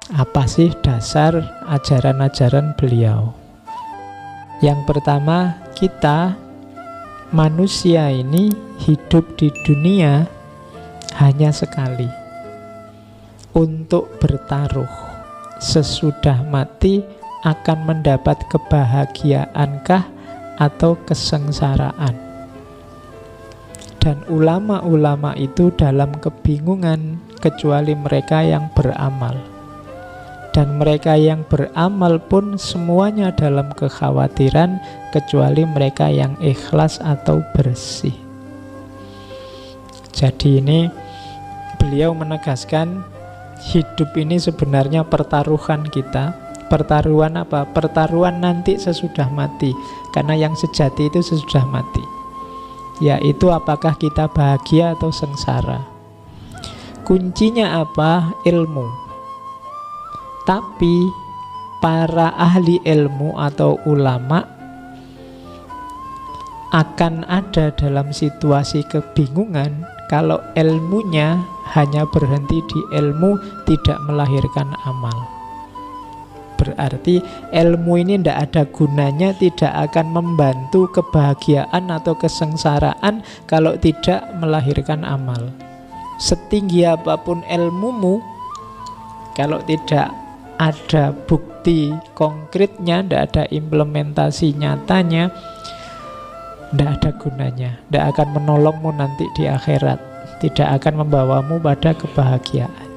Apa sih dasar ajaran-ajaran beliau? Yang pertama, kita manusia ini hidup di dunia hanya sekali untuk bertaruh. Sesudah mati akan mendapat kebahagiaankah atau kesengsaraan? Dan ulama-ulama itu dalam kebingungan kecuali mereka yang beramal. Dan mereka yang beramal pun semuanya dalam kekhawatiran kecuali mereka yang ikhlas atau bersih. Jadi ini beliau menegaskan hidup ini sebenarnya pertaruhan kita. Pertaruhan apa? Pertaruhan nanti sesudah mati. Karena yang sejati itu sesudah mati, yaitu apakah kita bahagia atau sengsara. Kuncinya apa? Ilmu. Tapi para ahli ilmu atau ulama akan ada dalam situasi kebingungan kalau ilmunya hanya berhenti di ilmu, tidak melahirkan amal. Berarti ilmu ini tidak ada gunanya, tidak akan membantu kebahagiaan atau kesengsaraan kalau tidak melahirkan amal. Setinggi apapun ilmumu, kalau tidak ada bukti konkretnya, tidak ada implementasi nyatanya, tidak ada gunanya, tidak akan menolongmu nanti di akhirat, tidak akan membawamu pada kebahagiaan.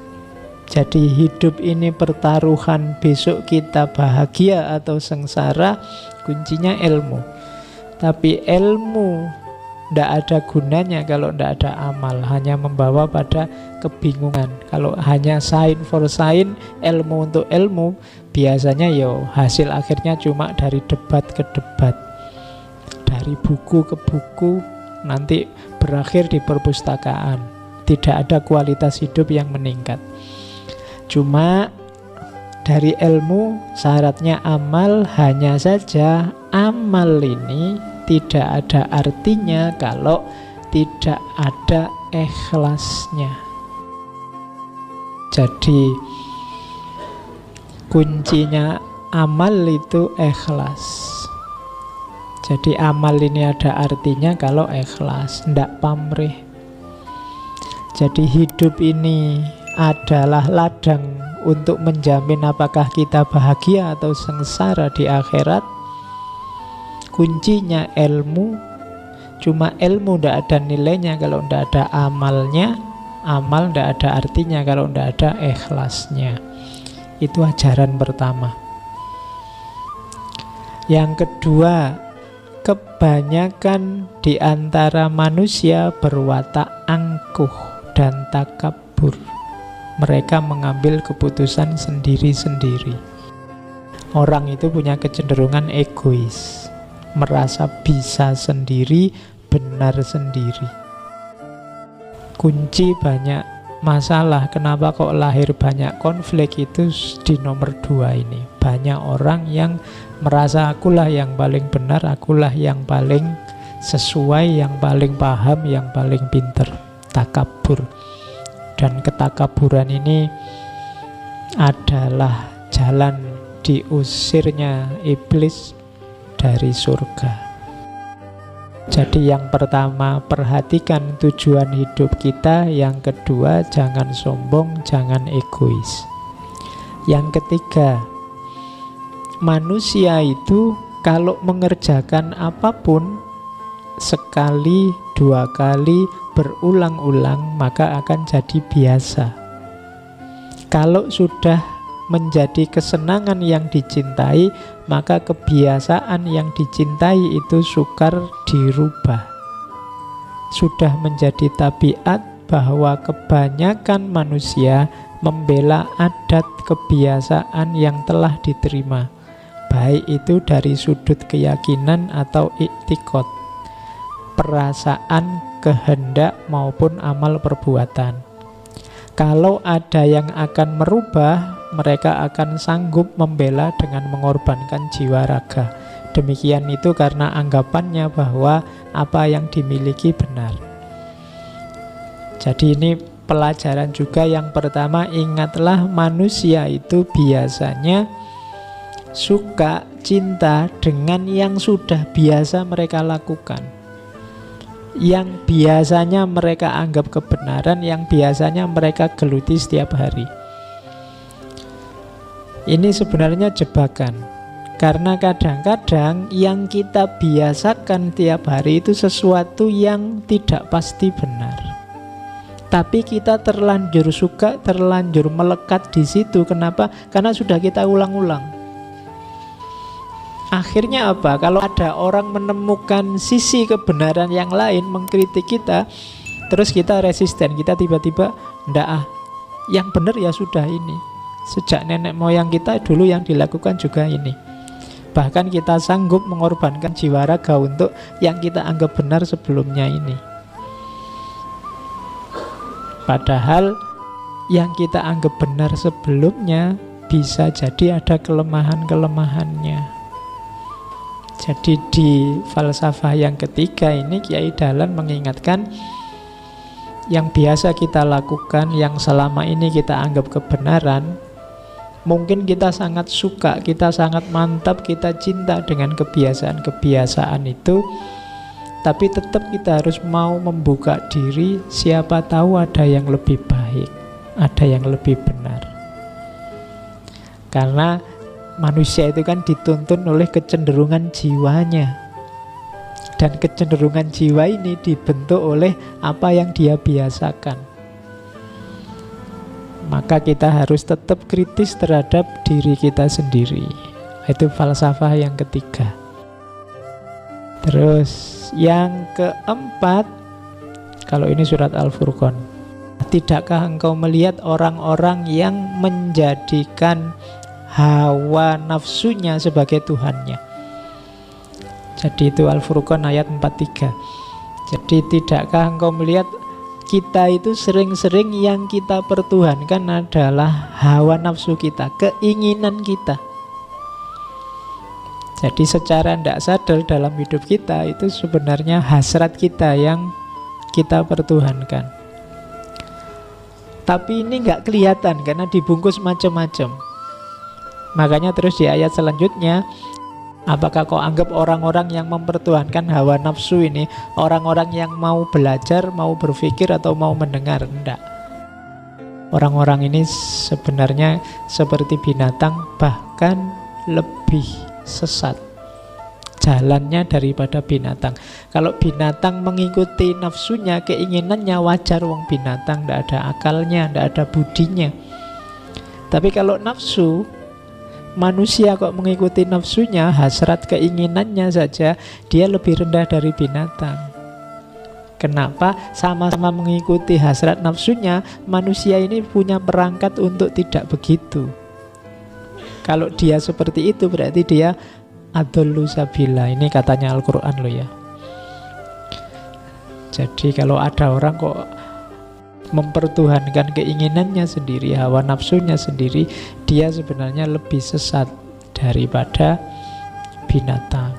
Jadi hidup ini pertaruhan, besok kita bahagia atau sengsara, kuncinya ilmu. Tapi ilmu tidak ada gunanya kalau tidak ada amal, hanya membawa pada kebingungan. Kalau hanya sign for sign, ilmu untuk ilmu, biasanya hasil akhirnya cuma dari debat ke debat, dari buku ke buku, nanti berakhir di perpustakaan. Tidak ada kualitas hidup yang meningkat. Cuma dari ilmu syaratnya amal, hanya saja amal ini tidak ada artinya kalau tidak ada ikhlasnya. Jadi kuncinya amal itu ikhlas. Jadi amal ini ada artinya kalau ikhlas, tidak pamrih. Jadi hidup ini adalah ladang untuk menjamin apakah kita bahagia atau sengsara di akhirat. Kuncinya ilmu. Cuma ilmu tidak ada nilainya kalau tidak ada amalnya. Amal tidak ada artinya kalau tidak ada ikhlasnya. Itu ajaran pertama. Yang kedua, kebanyakan di antara manusia berwatak angkuh dan takabur. Mereka mengambil keputusan sendiri-sendiri. Orang itu punya kecenderungan egois, merasa bisa sendiri, benar sendiri. Kunci banyak masalah, kenapa kok lahir banyak konflik itu di nomor 2 ini. Banyak orang yang merasa akulah yang paling benar, akulah yang paling sesuai, yang paling paham, yang paling pinter. Takabur. Dan ketakaburan ini adalah jalan diusirnya iblis dari surga. Jadi yang pertama, perhatikan tujuan hidup kita. Yang kedua, jangan sombong, jangan egois. Yang ketiga, manusia itu kalau mengerjakan apapun sekali, 2 kali, berulang-ulang, maka akan jadi biasa. Kalau sudah menjadi kesenangan yang dicintai, maka kebiasaan yang dicintai itu sukar dirubah. Sudah menjadi tabiat bahwa kebanyakan manusia membela adat kebiasaan yang telah diterima, baik itu dari sudut keyakinan atau iktikad, perasaan, kehendak maupun amal perbuatan. Kalau ada yang akan merubah, mereka akan sanggup membela dengan mengorbankan jiwa raga. Demikian itu karena anggapannya bahwa apa yang dimiliki benar. Jadi ini pelajaran juga yang pertama, ingatlah manusia itu biasanya suka, cinta dengan yang sudah biasa mereka lakukan, yang biasanya mereka anggap kebenaran, yang biasanya mereka geluti setiap hari. Ini sebenarnya jebakan, karena kadang-kadang yang kita biasakan tiap hari itu sesuatu yang tidak pasti benar. Tapi kita terlanjur suka, terlanjur melekat di situ. Kenapa? Karena sudah kita ulang-ulang. Akhirnya apa? Kalau ada orang menemukan sisi kebenaran yang lain, mengkritik kita, terus kita resisten, kita tiba-tiba ndak, yang benar ya sudah ini. Sejak nenek moyang kita dulu yang dilakukan juga ini. Bahkan kita sanggup mengorbankan jiwa raga untuk yang kita anggap benar sebelumnya ini. Padahal yang kita anggap benar sebelumnya bisa jadi ada kelemahan-kelemahannya. Jadi di falsafah yang ketiga ini Kiai Dahlan mengingatkan, yang biasa kita lakukan, yang selama ini kita anggap kebenaran, mungkin kita sangat suka, kita sangat mantap, kita cinta dengan kebiasaan-kebiasaan itu. Tapi tetap kita harus mau membuka diri, siapa tahu ada yang lebih baik, ada yang lebih benar. Karena manusia itu kan dituntun oleh kecenderungan jiwanya. Dan kecenderungan jiwa ini dibentuk oleh apa yang dia biasakan. Maka kita harus tetap kritis terhadap diri kita sendiri. Itu falsafah yang ketiga. Terus yang keempat, kalau ini surat Al-Furqan, tidakkah engkau melihat orang-orang yang menjadikan hawa nafsunya sebagai Tuhannya? Jadi itu Al-Furqan ayat 43. Jadi tidakkah engkau melihat kita itu sering-sering yang kita pertuhankan adalah hawa nafsu kita, keinginan kita. Jadi secara tidak sadar dalam hidup kita itu sebenarnya hasrat kita yang kita pertuhankan. Tapi ini nggak kelihatan karena dibungkus macam-macam. Makanya terus di ayat selanjutnya, apakah kau anggap orang-orang yang mempertuhankan hawa nafsu ini orang-orang yang mau belajar, mau berpikir, atau mau mendengar? Enggak. Orang-orang ini sebenarnya seperti binatang, bahkan lebih sesat jalannya daripada binatang. Kalau binatang mengikuti nafsunya, keinginannya, wajar, wong binatang tidak ada akalnya, tidak ada budinya. Tapi kalau nafsu, manusia kok mengikuti nafsunya, hasrat keinginannya saja, dia lebih rendah dari binatang. Kenapa? Sama-sama mengikuti hasrat nafsunya, manusia ini punya perangkat untuk tidak begitu. Kalau dia seperti itu berarti dia adollu sabila. Ini katanya Al-Quran loh ya. Jadi kalau ada orang kok mempertuhankan keinginannya sendiri, hawa nafsunya sendiri, dia sebenarnya lebih sesat daripada binatang.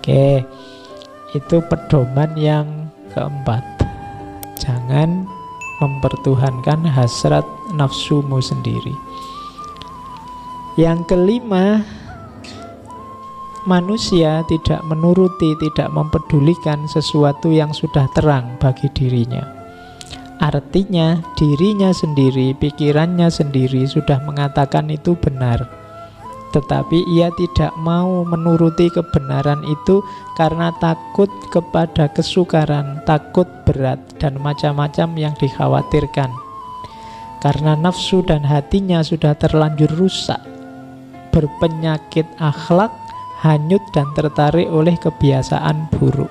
Oke, itu pedoman yang keempat. Jangan mempertuhankan hasrat nafsumu sendiri. Yang kelima, manusia tidak menuruti, tidak mempedulikan sesuatu yang sudah terang bagi dirinya. Artinya dirinya sendiri, pikirannya sendiri sudah mengatakan itu benar, tetapi ia tidak mau menuruti kebenaran itu karena takut kepada kesukaran, takut berat, dan macam-macam yang dikhawatirkan. Karena nafsu dan hatinya sudah terlanjur rusak, berpenyakit akhlak, hanyut dan tertarik oleh kebiasaan buruk.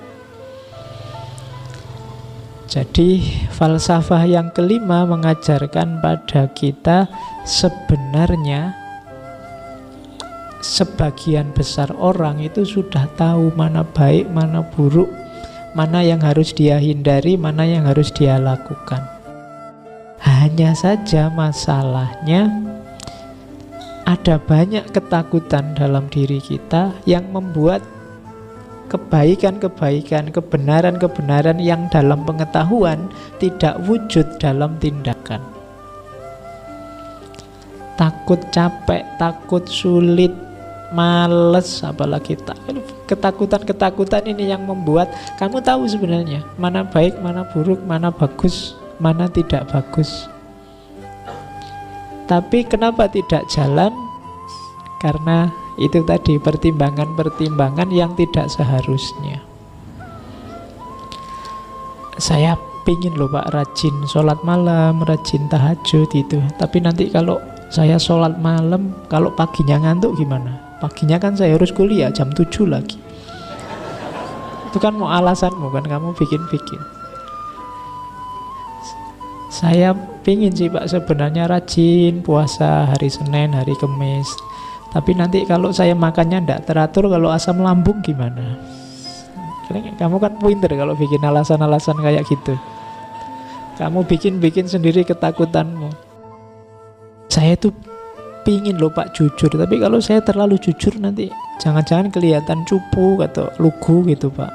Jadi falsafah yang kelima mengajarkan pada kita sebenarnya sebagian besar orang itu sudah tahu mana baik, mana buruk, mana yang harus dia hindari, mana yang harus dia lakukan. Hanya saja masalahnya ada banyak ketakutan dalam diri kita yang membuat kebaikan-kebaikan, kebenaran-kebenaran yang dalam pengetahuan tidak wujud dalam tindakan. Takut capek, takut sulit, males, apalagi ketakutan-ketakutan ini yang membuat kamu tahu sebenarnya mana baik, mana buruk, mana bagus, mana tidak bagus. Tapi kenapa tidak jalan? Karena itu tadi, pertimbangan-pertimbangan yang tidak seharusnya. Saya pingin loh Pak rajin sholat malam, rajin tahajud itu. Tapi nanti kalau saya sholat malam, kalau paginya ngantuk gimana? Paginya kan saya harus kuliah jam 7 lagi. Itu kan mau alasanmu kan, kamu bikin-bikin. Saya pingin sih Pak sebenarnya rajin puasa hari Senin, hari Kamis. Tapi nanti kalau saya makannya tidak teratur, kalau asam lambung gimana? Kamu kan pinter kalau bikin alasan-alasan kayak gitu. Kamu bikin-bikin sendiri ketakutanmu. Saya tuh pingin loh Pak jujur, tapi kalau saya terlalu jujur nanti jangan-jangan kelihatan cupu atau lugu gitu Pak.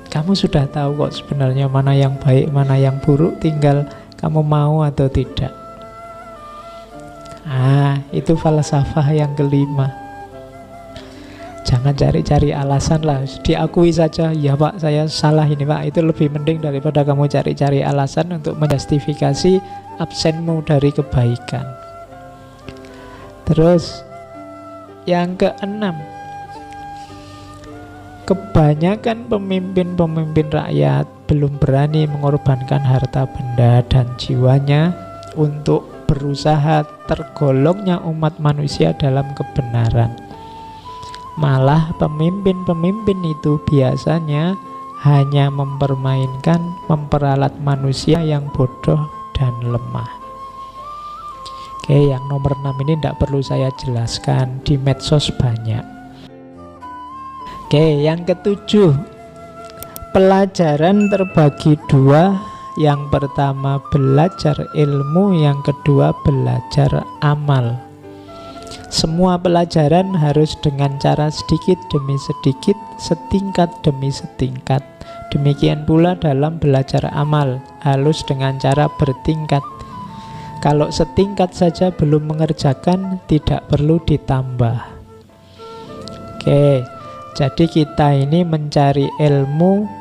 Kamu sudah tahu kok sebenarnya mana yang baik, mana yang buruk, tinggal kamu mau atau tidak. Itu falsafah yang kelima. Jangan cari-cari alasan lah, diakui saja, ya Pak saya salah ini Pak. Itu lebih mending daripada kamu cari-cari alasan untuk menjustifikasi absenmu dari kebaikan. Terus yang keenam, kebanyakan pemimpin-pemimpin rakyat belum berani mengorbankan harta benda dan jiwanya untuk berusaha tergolongnya umat manusia dalam kebenaran. Malah pemimpin-pemimpin itu biasanya hanya memperalat manusia yang bodoh dan lemah. Oke, yang nomor 6 ini tidak perlu saya jelaskan, di medsos banyak. Oke, yang ketujuh, pelajaran terbagi dua. Yang pertama belajar ilmu, yang kedua belajar amal. Semua pelajaran harus dengan cara sedikit demi sedikit, setingkat demi setingkat. Demikian pula dalam belajar amal, harus dengan cara bertingkat. Kalau setingkat saja belum mengerjakan, tidak perlu ditambah. Oke, jadi kita ini mencari ilmu,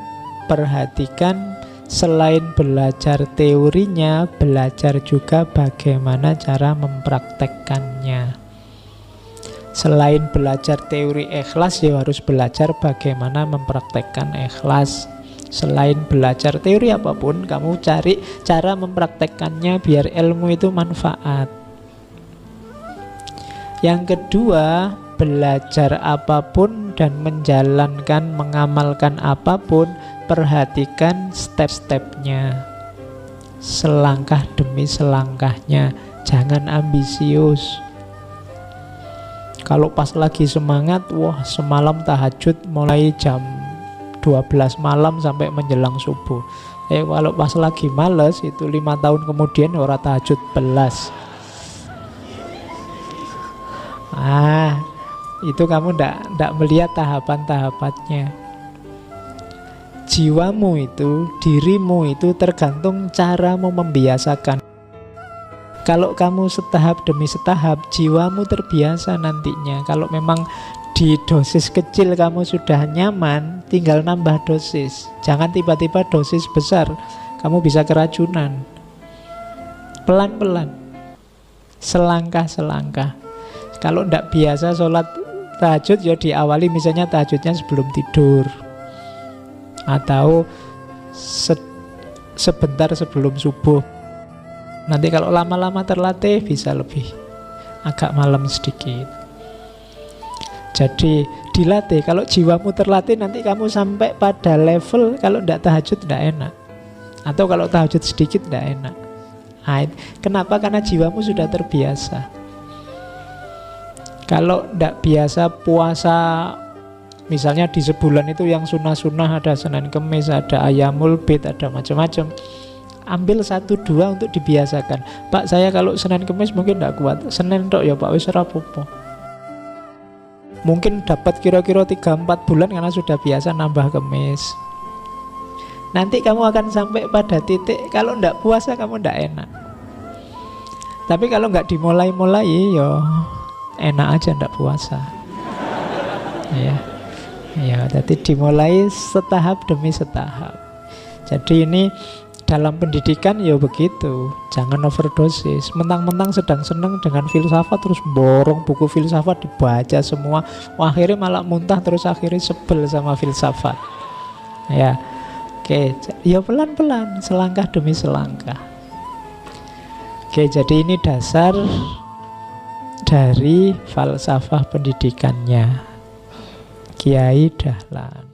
perhatikan selain belajar teorinya, belajar juga bagaimana cara mempraktekkannya. Selain belajar teori ikhlas, ya harus belajar bagaimana mempraktekkan ikhlas. Selain belajar teori apapun, kamu cari cara mempraktekkannya biar ilmu itu manfaat. Yang kedua, belajar apapun dan menjalankan, mengamalkan apapun, perhatikan step-stepnya, selangkah demi selangkahnya. Jangan ambisius. Kalau pas lagi semangat, wah semalam tahajud mulai jam 12 malam sampai menjelang subuh. Kalau pas lagi males, itu 5 tahun kemudian ora tahajud belas. Itu kamu ndak melihat tahapan-tahapannya. Jiwamu itu, dirimu itu tergantung caramu membiasakan. Kalau kamu setahap demi setahap, jiwamu terbiasa nantinya. Kalau memang di dosis kecil kamu sudah nyaman, tinggal nambah dosis. Jangan tiba-tiba dosis besar, kamu bisa keracunan. Pelan-pelan, selangkah-selangkah. Kalau ndak biasa sholat tahajud, ya diawali misalnya tahajudnya sebelum tidur, atau sebentar sebelum subuh. Nanti kalau lama-lama terlatih bisa lebih agak malam sedikit. Jadi dilatih. Kalau jiwamu terlatih, nanti kamu sampai pada level kalau tidak tahajud tidak enak, atau kalau tahajud sedikit tidak enak. Kenapa? Karena jiwamu sudah terbiasa. Kalau tidak biasa puasa, misalnya di sebulan itu yang sunnah-sunnah ada Senin Kemis, ada Ayamul Bid, ada macam-macam. Ambil 1-2 untuk dibiasakan. Pak, saya kalau Senin Kemis mungkin tidak kuat. Senin tok ya Pak, wis ora apa-apa. Mungkin dapat kira-kira 3-4 bulan karena sudah biasa nambah kemis. Nanti kamu akan sampai pada titik kalau ndak puasa kamu ndak enak. Tapi kalau nggak dimulai-mulai, yo enak aja ndak puasa. Ya, ya. Jadi dimulai setahap demi setahap. Jadi ini dalam pendidikan ya begitu. Jangan overdosis. Mentang-mentang sedang seneng dengan filsafat terus borong buku filsafat dibaca semua. Wah, akhirnya malah muntah terus akhirnya sebel sama filsafat. Ya. Oke, ya pelan-pelan, selangkah demi selangkah. Oke, jadi ini dasar dari falsafah pendidikannya Kiai Dahlan.